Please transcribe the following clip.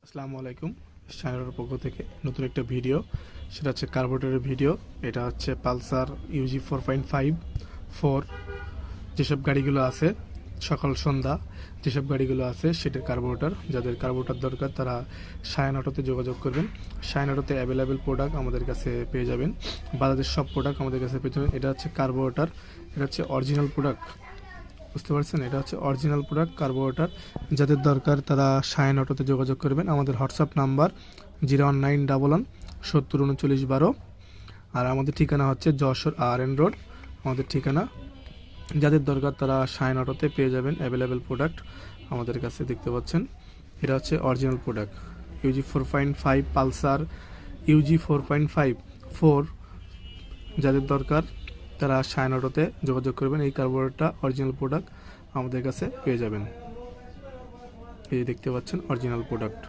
আসসালামু আলাইকুম। শায়নার পক্ষ থেকে নতুন একটা ভিডিও, সেটা হচ্ছে কার্বোরেটরের ভিডিও। এটা হচ্ছে পালসার ইউজি 4.5 যেসব গাড়িগুলো আছে সকাল সন্ধ্যা যেসব গাড়িগুলো আছে সেটার কার্বোরেটর। যাদের কার্বোরেটর দরকার তারা শায়ন অটোতে যোগাযোগ করবেন। শায়ন অটোতে অ্যাভেলেবেল প্রোডাক্ট আমাদের কাছে পেয়ে যাবেন। বাজাজের সব প্রোডাক্ট আমাদের কাছে পেয়ে যাবেন। এটা হচ্ছে কার্বোরেটর, এটা হচ্ছে অরিজিনাল প্রোডাক্ট, বুঝতে পারছেন? এটা হচ্ছে অরিজিনাল প্রোডাক্ট কার্বোরেটর। যাদের দরকার তারা শায়ন অটোতে যোগাযোগ করবেন। আমাদের হোয়াটসঅ্যাপ নাম্বার 01911 70 39 12। আর আমাদের ঠিকানা হচ্ছে যশোর RN রোড আমাদের ঠিকানা। যাদের দরকার তারা শায়ন অটোতে পেয়ে যাবেন অ্যাভেলেবেল প্রোডাক্ট আমাদের কাছে, দেখতে পাচ্ছেন। এটা হচ্ছে original product UG 4.5 Pulsar UG 4.5 যাদের দরকার তারা শায়ন অটোতে যোগাযোগ করবেন। এই কার্বোরেটরটা অরিজিনাল প্রোডাক্ট আমাদের কাছে পেয়ে যাবেন। এই যে দেখতে পাচ্ছেন অরিজিনাল প্রোডাক্ট।